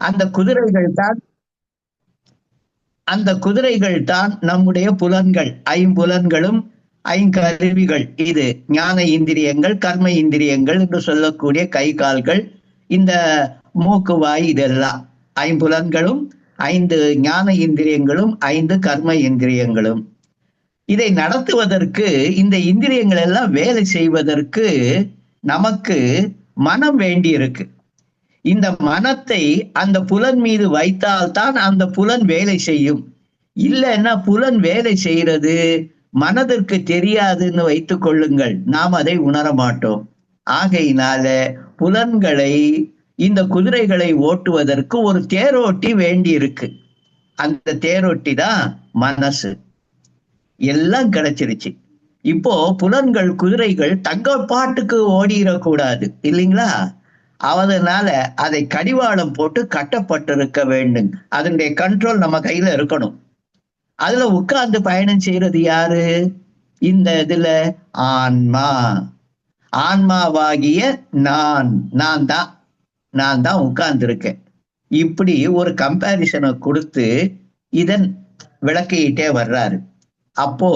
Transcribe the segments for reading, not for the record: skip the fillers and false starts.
அந்த குதிரைகள் தான் அந்த குதிரைகள் தான் நம்முடைய புலன்கள், ஐம்புலன்களும் ஐங்கருவிகள். இது ஞான இந்திரியங்கள், கர்ம இந்திரியங்கள் என்று சொல்லக்கூடிய கை கால்கள், இந்த மூக்கு வாய், இதெல்லாம் ஐம்புலன்களும், ஐந்து ஞான இந்திரியங்களும், ஐந்து கர்ம இந்திரியங்களும். இதை நடத்துவதற்கு, இந்த இந்திரியங்கள் எல்லாம் வேலை செய்வதற்கு நமக்கு மனம் வேண்டி இருக்கு. இந்த மனத்தை அந்த புலன் மீது வைத்தால்தான் அந்த புலன் வேலை செய்யும். இல்லைன்னா புலன் வேலை செய்யறது மனதிற்கு தெரியாதுன்னு வைத்துக் கொள்ளுங்கள், நாம் அதை உணர மாட்டோம். ஆகையினால புலன்களை, இந்த குதிரைகளை ஓட்டுவதற்கு ஒரு தேரோட்டி வேண்டி இருக்கு. அந்த தேரோட்டி தான் மனசு. எல்லாம் கிடைச்சிருச்சு. இப்போ புலன்கள், குதிரைகள் தங்கள் பாட்டுக்கு ஓடிடக்கூடாது இல்லைங்களா? அதனால அதை கடிவாளம் போட்டு கட்டப்பட்டிருக்க வேண்டும். அதனுடைய கண்ட்ரோல் நம்ம கையில இருக்கணும். அதுல உட்கார்ந்து பயணம் செய்யறது யாரு? இந்த இதுல ஆன்மா, ஆன்மாவாகிய நான் தான் உட்கார்ந்து இருக்கேன். இப்படி ஒரு கம்பாரிசனை கொடுத்து இதன் விளக்கிட்டே வர்றாரு. அப்போ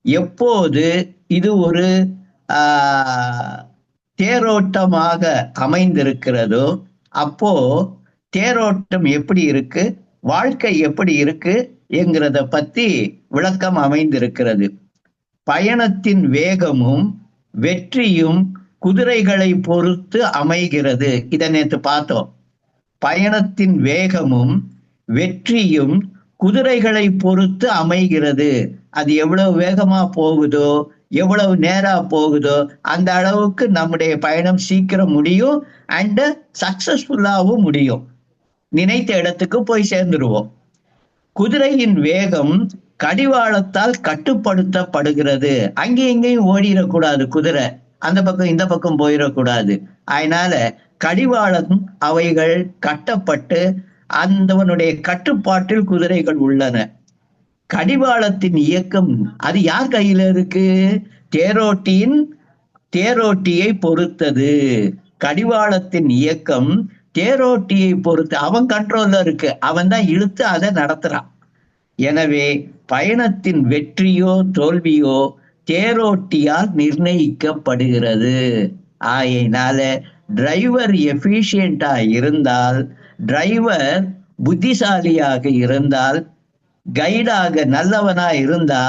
எப்போது இது ஒரு தேரோட்டமாக அமைந்திருக்கிறதோ, அப்போ தேரோட்டம் எப்படி இருக்கு, வாழ்க்கை எப்படி இருக்கு என்கிறத பத்தி விளக்கம் அமைந்திருக்கிறது. பயணத்தின் வேகமும் வெற்றியும் குதிரைகளை பொறுத்து அமைகிறது. இதை நேற்று பார்த்தோம். பயணத்தின் வேகமும் வெற்றியும் குதிரைகளை பொறுத்து அமைகிறது. அது எவ்வளவு வேகமா போகுதோ, எவ்வளவு நேரா போகுதோ, அந்த அளவுக்கு நம்முடைய பயணம் சீக்கிரம் முடியும், அண்ட் சக்சஸ்ஃபுல்லாவும் முடியும். நினைத்த இடத்துக்கு போய் சேர்ந்துருவோம். குதிரையின் வேகம் கடிவாளத்தால் கட்டுப்படுத்தப்படுகிறது. அங்கேயும் இங்கேயும் ஓடிடக்கூடாது குதிரை, அந்த பக்கம் இந்த பக்கம் போயிடக்கூடாது. அதனால கடிவாளம் அவைகள் கட்டப்பட்டு அந்தவனுடைய கட்டுப்பாட்டில் குதிரைகள் உள்ளன. கடிவாளத்தின் இயக்கம் அது யார் கையில இருக்கு? தேரோட்டியை பொறுத்தது. கடிவாளத்தின் இயக்கம் தேரோட்டியை பொறுத்து, அவன் கண்ட்ரோல்ல இருக்கு, அவன் தான் இழுத்து அதை நடத்துறான். எனவே பயணத்தின் வெற்றியோ தோல்வியோ தேரோட்டியால் நிர்ணயிக்கப்படுகிறது. ஆகையினால டிரைவர் எஃபிஷியண்டா இருந்தால், டிரைவர் புத்திசாலியாக இருந்தால், கைடாக நல்லவனா இருந்தா,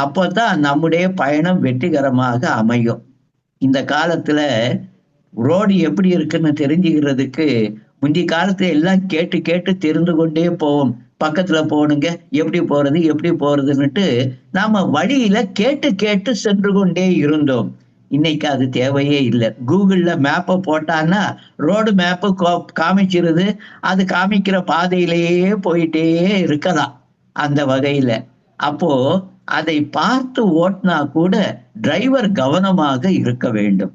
அப்பதான் நம்முடைய பயணம் வெற்றிகரமாக அமையும். இந்த காலத்துல ரோடு எப்படி இருக்குன்னு தெரிஞ்சுக்கிறதுக்கு முந்தி காலத்துல எல்லாம் கேட்டு கேட்டு தெரிந்து கொண்டே போவோம். பக்கத்துல போகணுங்க, எப்படி போறதுன்னுட்டு நாம வழியில கேட்டு கேட்டு சென்று கொண்டே இருந்தோம். இன்னைக்கு அது தேவையே இல்லை. கூகுள்ல மேப்பை போட்டான்னா ரோடு மேப்பு காமிச்சிருது. அது காமிக்கிற பாதையிலேயே போயிட்டே இருக்கலாம். அந்த வகையில அப்போ அதை பார்த்து ஓட்டினா கூட டிரைவர் கவனமாக இருக்க வேண்டும்.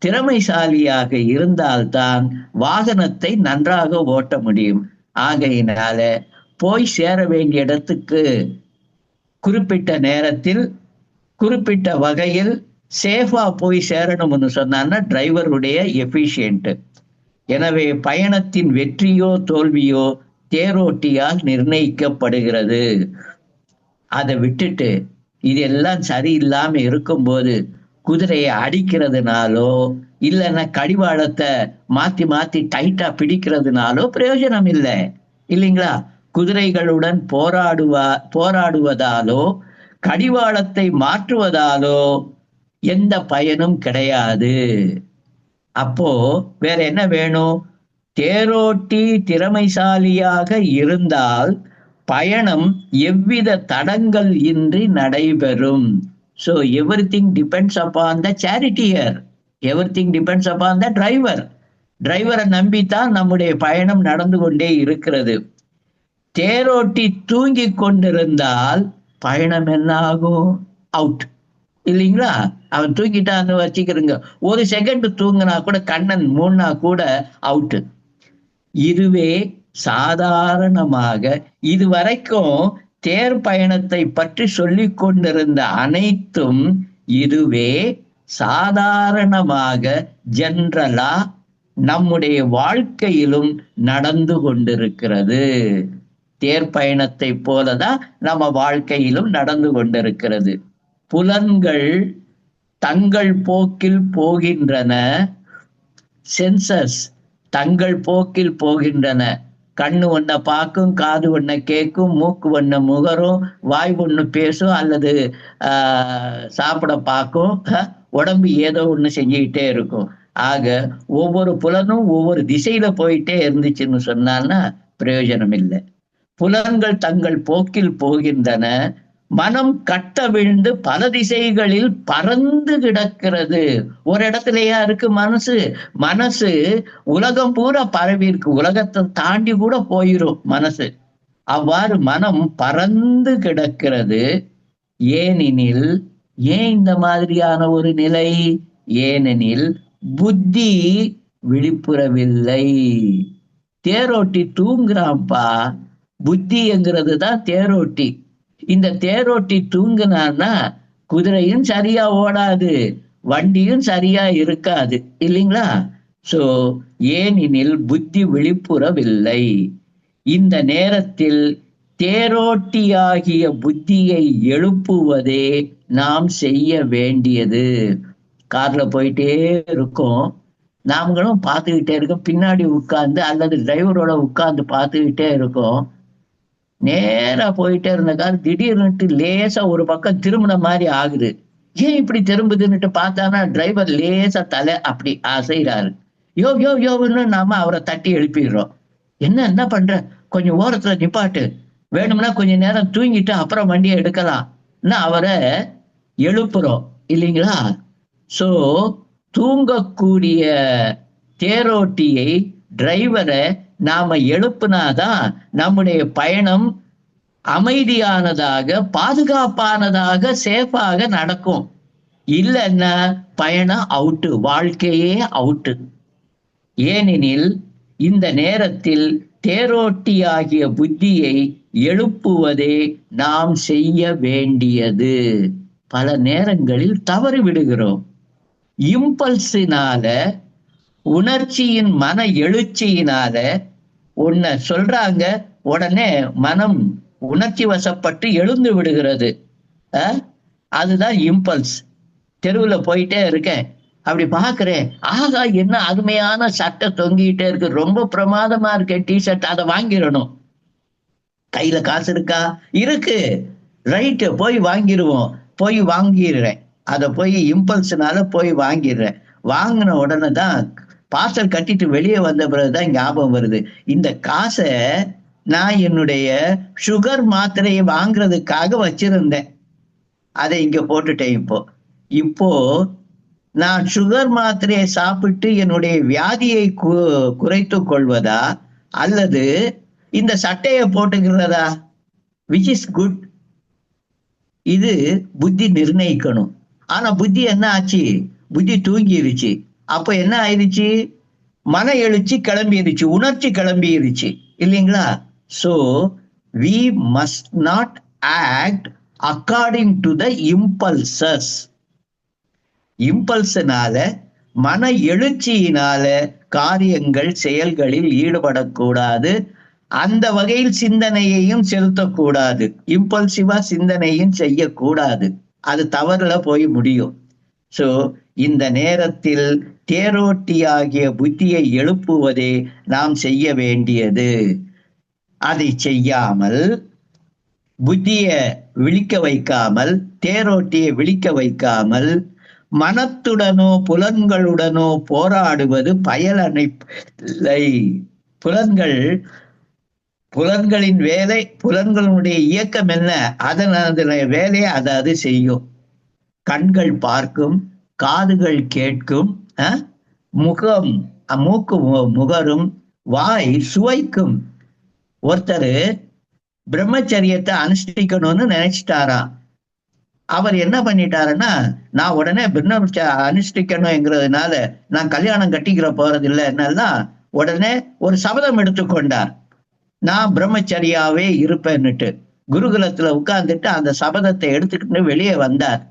திறமைசாலியாக இருந்தால்தான் வாகனத்தை நன்றாக ஓட்ட முடியும். ஆகையினால போய் சேர வேண்டிய இடத்துக்கு குறிப்பிட்ட நேரத்தில், குறிப்பிட்ட வகையில் சேஃபா போய் சேரணும்னு சொன்னான்னா டிரைவருடைய எஃபிஷியன்ட். எனவே பயணத்தின் வெற்றியோ தோல்வியோ தேரோட்டியால் நிர்ணயிக்கப்படுகிறது. அதை விட்டுட்டு இதெல்லாம் சரியில்லாம இருக்கும்போது குதிரையை அடிக்கிறதுனாலோ இல்லைன்னா கடிவாளத்தை மாத்தி மாத்தி டைட்டா பிடிக்கிறதுனாலோ பிரயோஜனம் இல்லை இல்லைங்களா? குதிரைகளுடன் போராடுவதாலோ கடிவாளத்தை மாற்றுவதாலோ எந்த பயனும் கிடையாது. அப்போ வேற என்ன வேணும்? தேரோட்டி திறமைசாலியாக இருந்தால் பயணம் எவ்வித தடங்கள் இன்றி நடைபெறும். So everything depends upon the charioteer. Everything depends upon the driver. டிரைவரை நம்பித்தான் நம்முடைய பயணம் நடந்து கொண்டே இருக்கிறது. தேரோட்டி தூங்கி கொண்டிருந்தால் பயணம் என்ன ஆகும்? அவுட் இல்லைங்களா? அவன் தூங்கிட்டான்னு வச்சுக்கிறங்க, ஒரு செகண்ட் தூங்கினா கூட, கண்ணன் மூணா கூட அவுட்டு. இதுவே சாதாரணமாக இதுவரைக்கும் தேர் பயணத்தை பற்றி சொல்லி கொண்டிருந்த அனைத்தும் இதுவே சாதாரணமாக ஜென்ரலா நம்முடைய வாழ்க்கையிலும் நடந்து கொண்டிருக்கிறது. தேர் பயணத்தை போலதான் நம்ம வாழ்க்கையிலும் நடந்து கொண்டிருக்கிறது. புலன்கள் தங்கள் போக்கில் போகின்றன, சென்சஸ் தங்கள் போக்கில் போகின்றன. கண்ணு ஒன்ன பார்க்கும், காது ஒன்ன கேட்கும், மூக்கு ஒன்ன முகரும், வாய் ஒண்ணு பேசும், அல்லது சாப்பிட பார்க்கும், உடம்பு ஏதோ ஒண்ணு செஞ்சுக்கிட்டே இருக்கும். ஆக ஒவ்வொரு புலனும் ஒவ்வொரு திசையில போயிட்டே இருந்துச்சுன்னு சொன்னான்னா பிரயோஜனம் இல்லை. புலன்கள் தங்கள் போக்கில் போகின்றன, மனம் கட்ட விழுந்து பல திசைகளில் பறந்து கிடக்கிறது. ஒரு இடத்துலயா இருக்கு மனசு? மனசு உலகம் பூரா பரவி இருக்கு, உலகத்தை தாண்டி கூட போயிரும் மனசு. அவ்வாறு மனம் பறந்து கிடக்கிறது. ஏனெனில், ஏன் இந்த மாதிரியான ஒரு நிலை? ஏனெனில் புத்தி விழிப்புறவில்லை. தேரோட்டி தூங்குறான்ப்பா. புத்திங்கிறது தான் தேரோட்டி. இந்த தேரோட்டி தூங்குனான்னா குதிரையும் சரியா ஓடாது, வண்டியும் சரியா இருக்காது, இல்லைங்களா? சோ ஏனெனில் புத்தி விழிப்புறவில்லை. இந்த நேரத்தில் தேரோட்டியாகிய புத்தியை எழுப்புவதே நாம் செய்ய வேண்டியது. கார்ல போயிட்டே இருக்கோம், நாமளும் பார்த்துக்கிட்டே இருக்கோம், பின்னாடி உட்கார்ந்து அல்லது டிரைவரோட உட்கார்ந்து பார்த்துக்கிட்டே இருக்கோம். நேரா போயிட்டே இருந்த கார் திடீர்னுட்டு லேசா ஒரு பக்கம் திரும்பின மாதிரி ஆகுது. ஏன் இப்படி திரும்புதுன்னுட்டு பார்த்தானா டிரைவர் லேசா தலை அப்படி அசைறாரு. யோ யோ யோன்னு நாம அவரை தட்டி எழுப்பிடுறோம். என்ன பண்ற, கொஞ்சம் ஓரத்துல நிப்பாட்டு, வேணும்னா கொஞ்ச நேரம் தூங்கிட்டு அப்புறம் வண்டியை எடுக்கலாம் அவரை எழுப்புறோம், இல்லைங்களா? சோ தூங்கக்கூடிய தேரோட்டியை, டிரைவரை நாம எழுப்புனாதான் நம்முடைய பயணம் அமைதியானதாக, பாதுகாப்பானதாக, சேஃபாக நடக்கும். இல்லைன்னா பயணம் அவுட்டு, வாழ்க்கையே அவுட்டு. ஏனெனில் இந்த நேரத்தில் தேரோட்டியாகிய புத்தியை எழுப்புவதே நாம் செய்ய வேண்டியது. பல நேரங்களில் தவறி விடுகிறோம். இம்பல்ஸினால, உணர்ச்சியின் மன எழுச்சியினால உன்னை சொல்றாங்க, உடனே மனம் உணர்ச்சி வசப்பட்டு எழுந்து விடுகிறது. அதுதான் இம்பல்ஸ். தெருவில் போயிட்டே இருக்கேன், அப்படி பாக்குறேன், ஆகா என்ன அருமையான சட்டை தொங்கிட்டே இருக்கு, ரொம்ப பிரமாதமா இருக்கு டிஷர்ட், அதை வாங்கிடணும். கையில காசு இருக்கா? இருக்கு, ரைட்டு, போய் வாங்கிடுவோம். போய் வாங்கிடுறேன், அதை போய் இம்பல்ஸ்னால போய் வாங்கிடுறேன். வாங்கின உடனே தான் பார்சல் கட்டிட்டு வெளியே வந்த பிறகுதான் ஞாபகம் வருது, இந்த காசை நான் என்னுடைய சுகர் மாத்திரையை வாங்குறதுக்காக வச்சிருந்தேன், அதை இங்க போட்டுட்டேன். இப்போ நான் சுகர் மாத்திரையை சாப்பிட்டு என்னுடைய வியாதியை குறைத்து கொள்வதா அல்லது இந்த சட்டையை போட்டுக்கிறதா? Which is good? இது புத்தி நிர்ணயிக்கணும். ஆனா புத்தி என்ன ஆச்சு? புத்தி தூங்கிருச்சு. அப்ப என்ன ஆயிடுச்சு? மன எழுச்சி கிளம்பிருச்சு, உணர்ச்சி கிளம்பிருச்சு, இல்லைங்களா? So we must not act according to the impulses. இம்பல்ஸ்னால, மன எழுச்சியினால காரியங்கள், செயல்களில் ஈடுபடக்கூடாது. அந்த வகையில் சிந்தனையையும் செலுத்தக்கூடாது. இம்பல்சிவா சிந்தனையும் செய்யக்கூடாது, அது தவறுல போய் முடியும். சோ இந்த நேரத்தில் தேரோட்டியாகிய புத்தியை எழுப்புவதே நாம் செய்ய வேண்டியது. அதை செய்யாமல், புத்திய விழிக்க வைக்காமல், தேரோட்டியை விழிக்க வைக்காமல், மனத்துடனோ புலன்களுடனோ போராடுவது பயனளிப்பதில்லை. புலன்களின் வேலை, புலன்களுடைய இயக்கம் என்ன? அதனுடைய வேலையை அது செய்யும். கண்கள் பார்க்கும், காதுகள் கேட்கும், மூக்கு முகரும், வாய் சுவைக்கும். ஒருத்தர் பிரம்மச்சரியத்தை அனுஷ்டிக்கணும்னு நினைச்சிட்டாராம். அவர் என்ன பண்ணிட்டாருன்னா, நான் உடனே அனுஷ்டிக்கணும்ங்கிறதுனால நான் கல்யாணம் கட்டிக்கிற போறது இல்லைன்னா உடனே ஒரு சபதம் எடுத்துக்கொண்டார், நான் பிரம்மச்சரியாவே இருப்பேன்னுட்டு. குருகுலத்துல உட்கார்ந்துட்டு அந்த சபதத்தை எடுத்துக்கிட்டு வெளியே வந்தார்.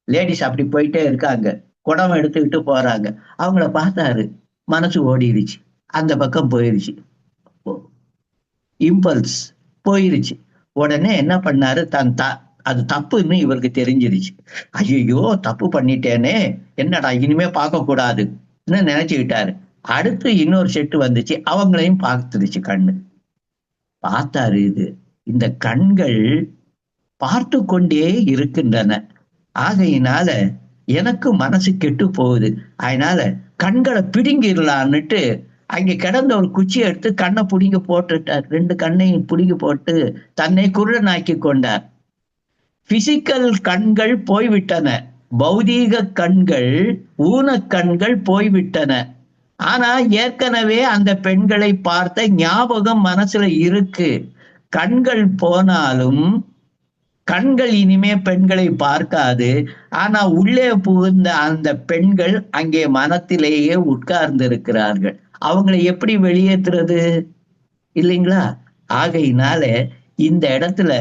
லேடிஸ் அப்படி போயிட்டே இருக்காங்க, குடம் எடுத்துக்கிட்டு போறாங்க. அவங்கள பார்த்தாரு, மனசு ஓடிடுச்சு, அந்த பக்கம் போயிருச்சு, இம்பல்ஸ் போயிருச்சு. உடனே என்ன பண்ணாரு, அது தப்புன்னு இவருக்கு தெரிஞ்சிருச்சு. ஐயோ தப்பு பண்ணிட்டேனே, என்னடா இனிமே பார்க்க கூடாதுன்னு நினைச்சுக்கிட்டாரு. அடுத்து இன்னொரு செட்டு வந்துச்சு, அவங்களையும் பார்த்துருச்சு கண்ணு. பார்த்தாரு, இந்த கண்கள் பார்த்து கொண்டே இருக்கின்றன, ஆகையினால எனக்கு மனசு கெட்டு போகுது, அதனால கண்களை பிடுங்கிடலான்னுட்டு அங்க கிடந்த ஒரு குச்சி எடுத்து கண்ணை பிடுங்கி போட்டுட்டார். 2 கண்ணையும் பிடுங்கி போட்டு தன்னை குருடனாக்கி கொண்டார். பிசிக்கல் கண்கள் போய்விட்டன, பௌதீக கண்கள், ஊனக்கண்கள் போய்விட்டன. ஆனா ஏற்கனவே அந்த பெண்களை பார்த்த ஞாபகம் மனசுல இருக்கு. கண்கள் போனாலும் கண்கள் இனிமே பெண்களை பார்க்காது. ஆனா உள்ளே புகுந்த அந்த பெண்கள் அங்கே மனத்திலேயே உட்கார்ந்து இருக்கிறார்கள். அவங்களை எப்படி வெளியேற்றுறது இல்லைங்களா? ஆகையினால இந்த இடத்துல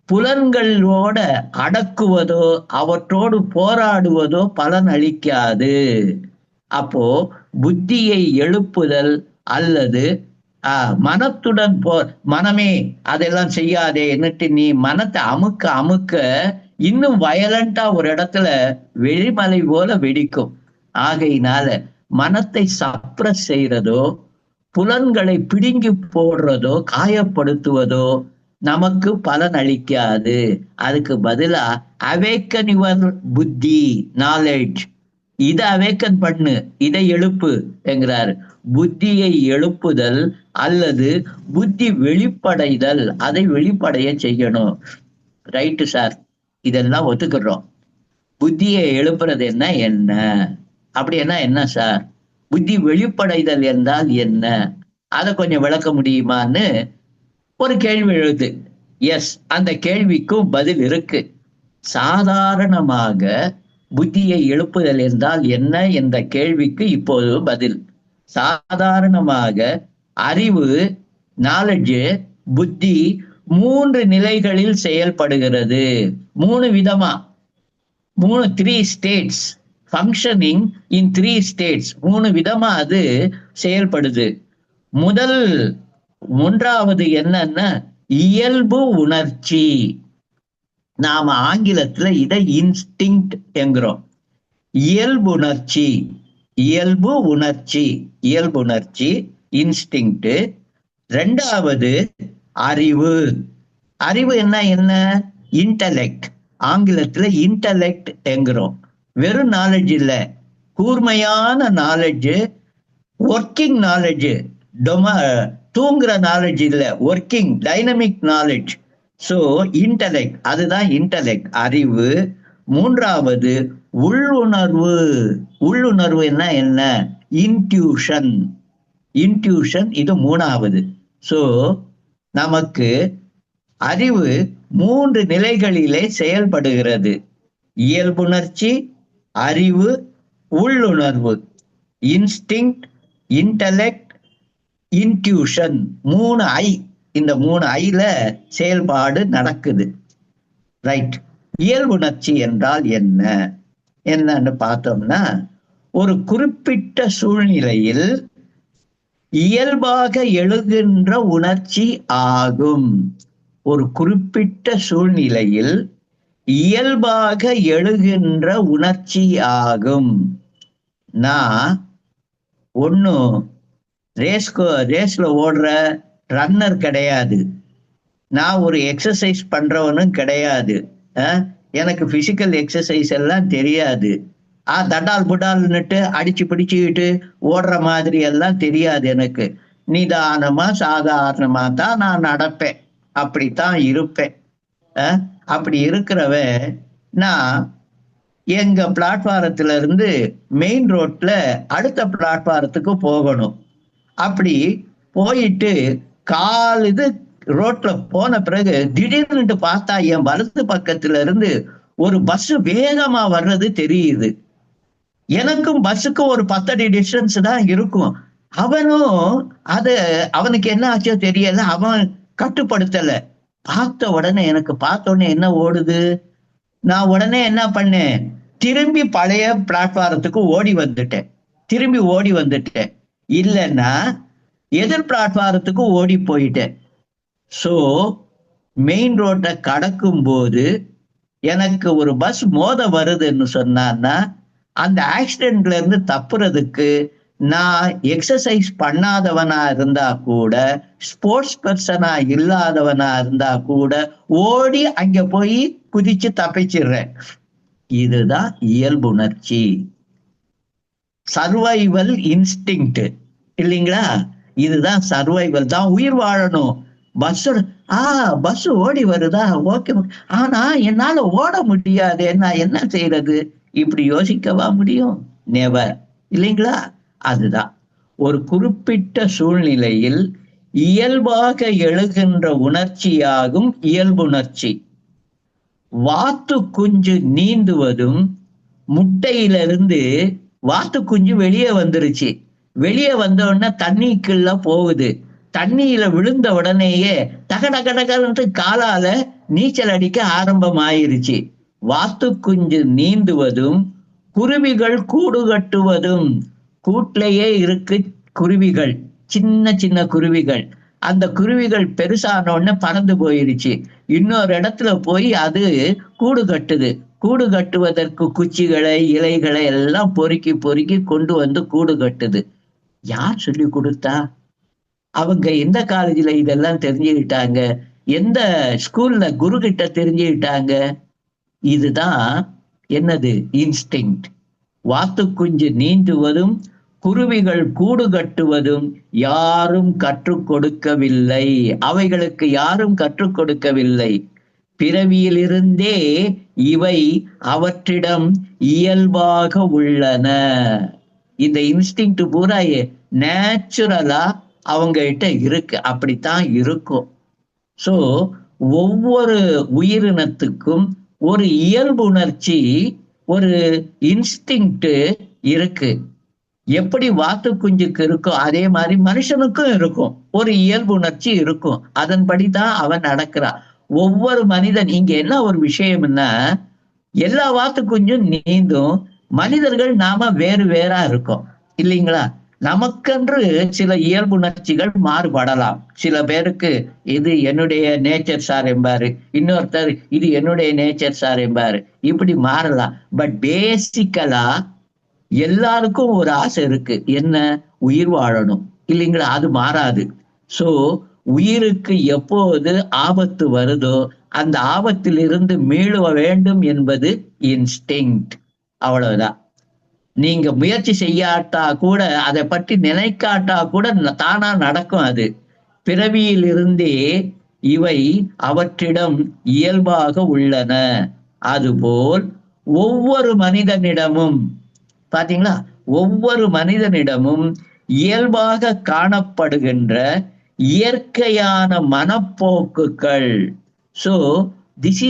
புலன்களோட அடக்குவதோ அவற்றோடு போராடுவதோ பலன் அளிக்காது. அப்போ புத்தியை எழுப்புதல் அல்லது மனத்துடன் மனமே அதெல்லாம் செய்யாதே என்னட்டு நீ மனத்தை அமுக்க அமுக்க இன்னும் வயலண்டா ஒரு இடத்துல வெளிமலை போல வெடிக்கும். ஆகையினால மனத்தை சப்ரஸ் செய்யறதோ, புலன்களை பிடுங்கி போடுறதோ, காயப்படுத்துவதோ நமக்கு பலன் அளிக்காது. அதுக்கு பதிலா அவேக்கன் யுவர் புத்தி, நாலேஜ், இதை அவேக்கன் பண்ணு, இதை எழுப்பு என்கிறாரு. புத்தியை எழுப்புதல் அல்லது புத்தி வெளிப்படைதல், அதை வெளிப்படைய செய்யணும். ரைட்டு சார், இதெல்லாம் ஒத்துக்கிறோம். புத்தியை எழுப்புறது என்ன அப்படின்னா என்ன சார்? புத்தி வெளிப்படைதல் என்றால் என்ன, அதை கொஞ்சம் விளக்க முடியுமான்னு ஒரு கேள்வி எழுது. எஸ், அந்த கேள்விக்கும் பதில் இருக்கு. சாதாரணமாக புத்தியை எழுப்புதல் என்றால் என்ன என்ற கேள்விக்கு இப்போது பதில். சாதாரணமாக அறிவு, நாலேஜ், புத்தி 3 நிலைகளில் செயல்படுகிறது. 3 விதமா, 3 ஸ்டேட்ஸ், ஃபங்க்ஷனிங் இன் 3 ஸ்டேட்ஸ், 3 விதமா அது செயல்படுது. முதல் 1வது என்னன்னா இயல்பு உணர்ச்சி. நாம ஆங்கிலத்துல இதை இன்ஸ்டிங்க்ட் என்கிறோம். இயல்புணர்ச்சி, இயல்பு உணர்ச்சி, இயல்புணர்ச்சி இன்ஸ்டிங்க்ட். 2வது அறிவு. அறிவு என்ன இன்டலெக்ட், ஆங்கிலத்துல இன்டலெக்ட் என்கிறோம். வெறும் நாலேஜ் இல்ல, கூர்மையான நாலேஜ், ஒர்க்கிங் நாலேஜ், தூங்குற நாலேஜ் இல்ல, working dynamic knowledge. So intellect, அதுதான் இன்டலெக்ட், அறிவு. 3வது உள்ளுணர்வு. உள்ளுணர்வு என்ன இன்ட்யூஷன், இன்ட்யூஷன், இது 3வது. சோ நமக்கு அறிவு 3 நிலைகளிலே செயல்படுகிறது. இயல்புணர்ச்சி, அறிவு, உள்ளுணர்வு, இன்ஸ்டிங்க்ட், இன்டலெக்ட், இன்ட்யூஷன், 3 ஐ. இந்த 3 ஐல செயல்பாடு நடக்குது. ரைட். இயல்புணர்ச்சி என்றால் என்னன்னு பார்த்தோம்னா, ஒரு குறிப்பிட்ட சூழ்நிலையில் இயல்பாக எழுகின்ற உணர்ச்சி ஆகும். ஒரு குறிப்பிட்ட சூழ்நிலையில் இயல்பாக எழுகின்ற உணர்ச்சி ஆகும். நான் ஒன்னும் ரேஸ்ல ஓடுற ரன்னர் கிடையாது, நான் ஒரு எக்ஸசைஸ் பண்றவனும் கிடையாது, எனக்கு பிசிக்கல் எக்ஸசைஸ் எல்லாம் தெரியாது, தடால் புடால்னுட்டு அடிச்சு பிடிச்சுக்கிட்டு ஓடுற மாதிரி எல்லாம் தெரியாது எனக்கு. நிதானமா சாதாரணமா தான் நான் நடப்பேன், அப்படித்தான் இருப்பேன். அப்படி இருக்கிறவன் நான் எங்க பிளாட்பாரத்துல இருந்து மெயின் ரோட்ல அடுத்த பிளாட்பாரத்துக்கு போகணும். அப்படி போயிட்டு இது ரோட்ல போன பிறகு திடீர்னு பார்த்தா என் வலது பக்கத்துல இருந்து ஒரு பஸ் வேகமா வர்றது தெரியுது. எனக்கும் பஸ்ஸுக்கும் ஒரு 10 அடி டிஸ்டன்ஸ் தான் இருக்கும். அவனும் அவனுக்கு என்ன ஆச்சோ தெரியல, அவன் கட்டுப்படுத்தல. பார்த்த உடனே என்ன ஓடுது, நான் உடனே என்ன பண்ணேன், திரும்பி பழைய பிளாட்பாரத்துக்கு ஓடி வந்துட்டேன். திரும்பி ஓடி வந்துட்டேன். இல்லைன்னா எதிர் பிளாட்பாரத்துக்கு ஓடி போயிட்டேன். ஸோ மெயின் ரோட்டை கடக்கும் போது எனக்கு ஒரு பஸ் மோத வருதுன்னு சொன்னான்னா அந்த ஆக்சிடென்ட்ல இருந்து தப்புறதுக்கு நான் எக்ஸசைஸ் பண்ணாதவனா இருந்தா கூட, ஸ்போர்ட்ஸ் பர்சனா இல்லாதவனா இருந்தா கூட ஓடி அங்க போய் குதிச்சு தப்பிச்சிடுறேன். இதுதான் இயல்புணர்ச்சி, சர்வைவல் இன்ஸ்டிங்க்ட் இல்லைங்களா? இதுதான் சர்வைவல் தான். உயிர் வாழணும். பஸ் ஓடி வருதா, ஓகே. ஆனா என்னால ஓட முடியாது, நான் என்ன செய்யறது? இப்படி யோசிக்கவா முடியும்? நெவர், இல்லைங்களா? அதுதான் ஒரு குறிப்பிட்ட சூழ்நிலையில் இயல்பாக எழுகின்ற உணர்ச்சியாகும் இயல்புணர்ச்சி. வாத்து குஞ்சு நீந்துவதும், முட்டையிலிருந்து வாத்து குஞ்சு வெளியே வந்துருச்சு. வெளியே வந்த உடனே தண்ணிக்குள்ள போகுது. தண்ணியில விழுந்த உடனேயே டகடகடகன்ட்டு காலால நீச்சல் அடிக்க ஆரம்பம் ஆயிருச்சு. வாத்து குஞ்சு நீந்துவதும், குருவிகள் கூடு கட்டுவதும். கூட்டிலேயே இருக்கு குருவிகள், சின்ன சின்ன குருவிகள். அந்த குருவிகள் பெருசான உடனே பறந்து போயிருச்சு. இன்னொரு இடத்துல போய் அது கூடு கட்டுது. கூடு கட்டுவதற்கு குச்சிகளை, இலைகளை எல்லாம் பொறுக்கி பொறுக்கி கொண்டு வந்து கூடு கட்டுது. யார் சொல்லி கொடுத்தா? அவங்க எந்த காலேஜ்ல இதெல்லாம் தெரிஞ்சுக்கிட்டாங்க? எந்த ஸ்கூல்ல குரு கிட்ட தெரிஞ்சுக்கிட்டாங்க? இதுதான் என்னது? இன்ஸ்டிங்க்ட். வாத்து குஞ்சு நீந்துவதும், குருவிகள் கூடு கட்டுவதும் யாரும் கற்றுக் கொடுக்கவில்லை. அவைகளுக்கு யாரும் கற்றுக் கொடுக்கவில்லை. பிறவியிலிருந்தே இவை அவற்றிடம் இயல்பாக உள்ளன. இந்த இன்ஸ்டிங்க்ட் பூரா நேச்சுரலா அவங்க கிட்ட இருக்கு. அப்படித்தான் இருக்கும். சோ ஒவ்வொரு உயிரினத்துக்கும் ஒரு இயல்புணர்ச்சி, ஒரு இன்ஸ்டிங்க்ட் இருக்கு. எப்படி வாத்து குஞ்சுக்கு இருக்கோ அதே மாதிரி மனுஷனுக்கும் இருக்கும். ஒரு இயல்புணர்ச்சி இருக்கும். அதன்படிதான் அவன் நடக்கிறான். ஒவ்வொரு மனிதன், இங்க என்ன ஒரு விஷயம்னா, எல்லா வாத்து குஞ்சும் நீந்தும், மனிதர்கள் நாம வேறு வேறா இருக்கோம், இல்லைங்களா? நமக்கென்று சில இயல்புணர்ச்சிகள் மாறுபடலாம். சில பேருக்கு இது என்னுடைய நேச்சர் சார் என்பாரு, இன்னொருத்தர் இது என்னுடைய நேச்சர் சார் என்பாரு. இப்படி மாறலாம். பட் பேசிக்கலா எல்லாருக்கும் ஒரு ஆசை இருக்கு. என்ன? உயிர் வாழணும், இல்லைங்களா? அது மாறாது. சோ உயிருக்கு எப்போது ஆபத்து வருதோ அந்த ஆபத்திலிருந்து மீள வேண்டும் என்பது இன்ஸ்டிங்க்ட். அவ்வளவுதான். நீங்க முயற்சி செய்யாட்டா கூட, அதை பற்றி நினைக்காட்டா கூட தானா நடக்கும். அது பிறவியிலிருந்தே இவை அவற்றிடம் இயல்பாக உள்ளன. அதுபோல் ஒவ்வொரு மனிதனிடமும் பாத்தீங்களா, ஒவ்வொரு மனிதனிடமும் இயல்பாக காணப்படுகின்ற இயற்கையான மனப்போக்குகள். So this